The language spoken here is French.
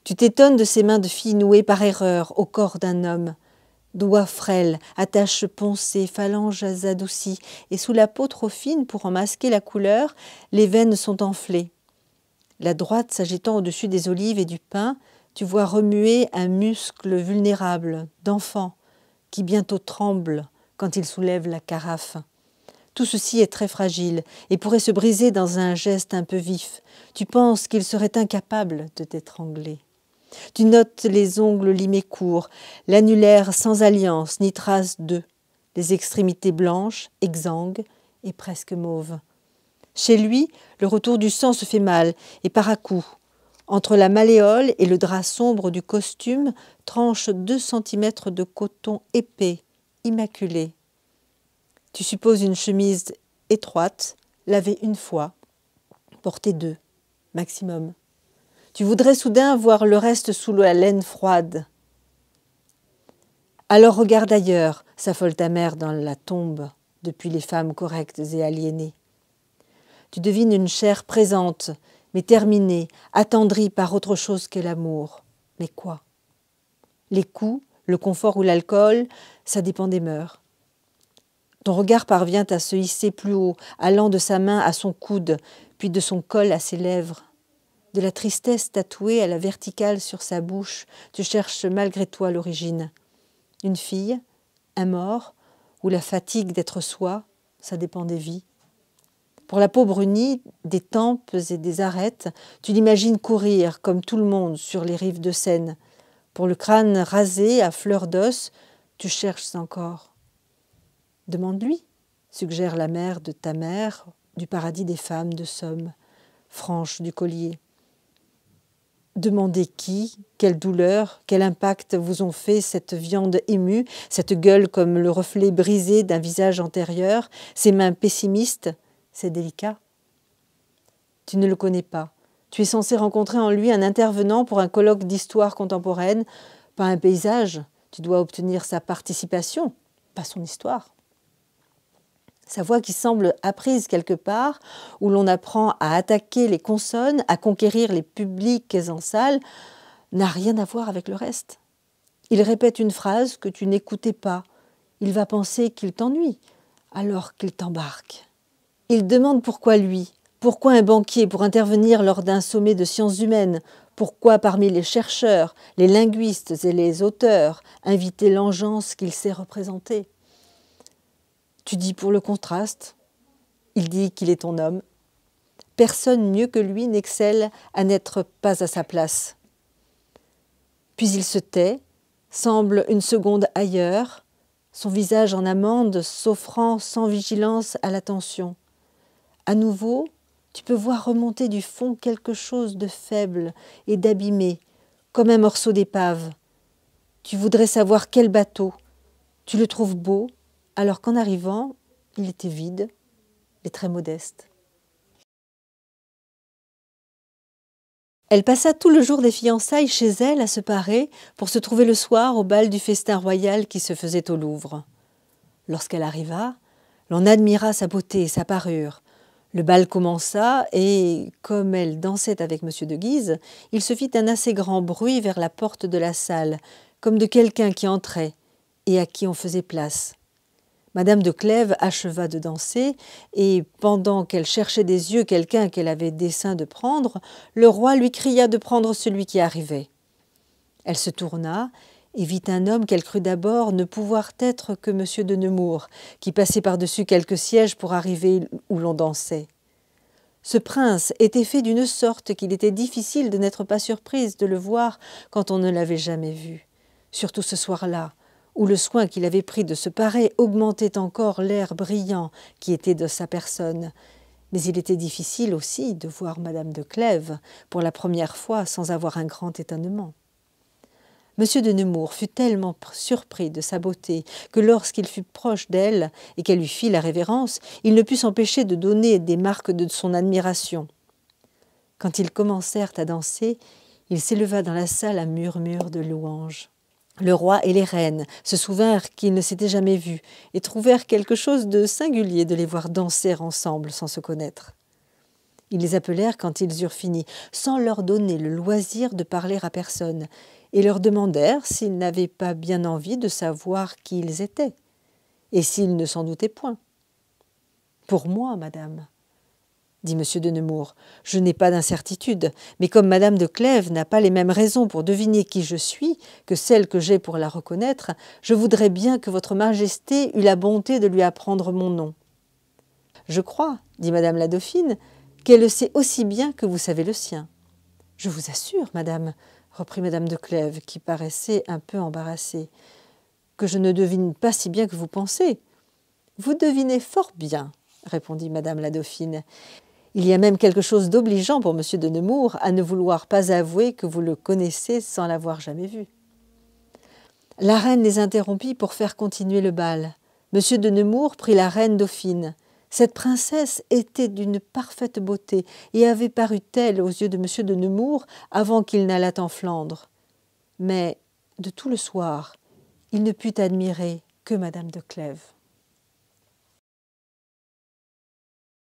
Tu t'étonnes de ces mains de fille nouées par erreur au corps d'un homme. Doigts frêles, attaches poncées, phalanges adoucies, et sous la peau trop fine pour en masquer la couleur, les veines sont enflées. La droite s'agitant au-dessus des olives et du pain, tu vois remuer un muscle vulnérable, d'enfant, qui bientôt tremble quand il soulève la carafe. Tout ceci est très fragile et pourrait se briser dans un geste un peu vif. Tu penses qu'il serait incapable de t'étrangler. Tu notes les ongles limés courts, l'annulaire sans alliance ni trace d'eux, les extrémités blanches, exsangues et presque mauves. Chez lui, le retour du sang se fait mal et par à-coups. Entre la malléole et le drap sombre du costume tranchent 2 centimètres de coton épais, immaculé. Tu supposes une chemise étroite, lavée une fois, portée 2, maximum. Tu voudrais soudain voir le reste sous la laine froide. Alors regarde ailleurs, s'affole ta mère dans la tombe, depuis les femmes correctes et aliénées. Tu devines une chair présente, mais terminée, attendrie par autre chose que l'amour. Mais quoi? Les coups, le confort ou l'alcool, ça dépend des mœurs. Ton regard parvient à se hisser plus haut, allant de sa main à son coude, puis de son col à ses lèvres. De la tristesse tatouée à la verticale sur sa bouche, tu cherches malgré toi l'origine. Une fille, un mort, ou la fatigue d'être soi, ça dépend des vies. Pour la peau brunie, des tempes et des arêtes, tu l'imagines courir, comme tout le monde, sur les rives de Seine. Pour le crâne rasé à fleur d'os, tu cherches encore. Demande-lui, suggère la mère de ta mère, du paradis des femmes de Somme, franche du collier. Demandez qui, quelle douleur, quel impact vous ont fait cette viande émue, cette gueule comme le reflet brisé d'un visage antérieur, ces mains pessimistes, c'est délicat. Tu ne le connais pas. Tu es censé rencontrer en lui un intervenant pour un colloque d'histoire contemporaine, pas un paysage. Tu dois obtenir sa participation, pas son histoire. Sa voix qui semble apprise quelque part, où l'on apprend à attaquer les consonnes, à conquérir les publics en salle, n'a rien à voir avec le reste. Il répète une phrase que tu n'écoutais pas. Il va penser qu'il t'ennuie, alors qu'il t'embarque. Il demande pourquoi lui, pourquoi un banquier pour intervenir lors d'un sommet de sciences humaines, pourquoi parmi les chercheurs, les linguistes et les auteurs, inviter l'engeance qu'il sait représenter. Tu dis pour le contraste, il dit qu'il est ton homme. Personne mieux que lui n'excelle à n'être pas à sa place. Puis il se tait, semble une seconde ailleurs, son visage en amande s'offrant sans vigilance à l'attention. À nouveau, tu peux voir remonter du fond quelque chose de faible et d'abîmé, comme un morceau d'épave. Tu voudrais savoir quel bateau. Tu le trouves beau, alors qu'en arrivant, il était vide et très modeste. Elle passa tout le jour des fiançailles chez elle à se parer pour se trouver le soir au bal du festin royal qui se faisait au Louvre. Lorsqu'elle arriva, l'on admira sa beauté et sa parure. Le bal commença et, comme elle dansait avec M. de Guise, il se fit un assez grand bruit vers la porte de la salle, comme de quelqu'un qui entrait et à qui on faisait place. Madame de Clèves acheva de danser, et pendant qu'elle cherchait des yeux quelqu'un qu'elle avait dessein de prendre, le roi lui cria de prendre celui qui arrivait. Elle se tourna et vit un homme qu'elle crut d'abord ne pouvoir être que M. de Nemours, qui passait par-dessus quelques sièges pour arriver où l'on dansait. Ce prince était fait d'une sorte qu'il était difficile de n'être pas surprise de le voir quand on ne l'avait jamais vu, surtout ce soir-là, où le soin qu'il avait pris de se parer augmentait encore l'air brillant qui était de sa personne. Mais il était difficile aussi de voir Madame de Clèves pour la première fois sans avoir un grand étonnement. Monsieur de Nemours fut tellement surpris de sa beauté que lorsqu'il fut proche d'elle et qu'elle lui fit la révérence, il ne put s'empêcher de donner des marques de son admiration. Quand ils commencèrent à danser, il s'éleva dans la salle un murmure de louanges. Le roi et les reines se souvinrent qu'ils ne s'étaient jamais vus et trouvèrent quelque chose de singulier de les voir danser ensemble sans se connaître. Ils les appelèrent quand ils eurent fini, sans leur donner le loisir de parler à personne, et leur demandèrent s'ils n'avaient pas bien envie de savoir qui ils étaient, et s'ils ne s'en doutaient point. « Pour moi, madame, dit M. de Nemours, je n'ai pas d'incertitude, mais comme madame de Clèves n'a pas les mêmes raisons pour deviner qui je suis que celles que j'ai pour la reconnaître, je voudrais bien que votre majesté eût la bonté de lui apprendre mon nom. »« Je crois, dit madame la dauphine, qu'elle le sait aussi bien que vous savez le sien. »« Je vous assure, madame, reprit madame de Clèves, qui paraissait un peu embarrassée, que je ne devine pas si bien que vous pensez. »« Vous devinez fort bien, répondit madame la dauphine. Il y a même quelque chose d'obligeant pour M. de Nemours à ne vouloir pas avouer que vous le connaissez sans l'avoir jamais vu. » La reine les interrompit pour faire continuer le bal. M. de Nemours prit la reine dauphine. Cette princesse était d'une parfaite beauté et avait paru telle aux yeux de M. de Nemours avant qu'il n'allât en Flandre. Mais, de tout le soir, il ne put admirer que madame de Clèves.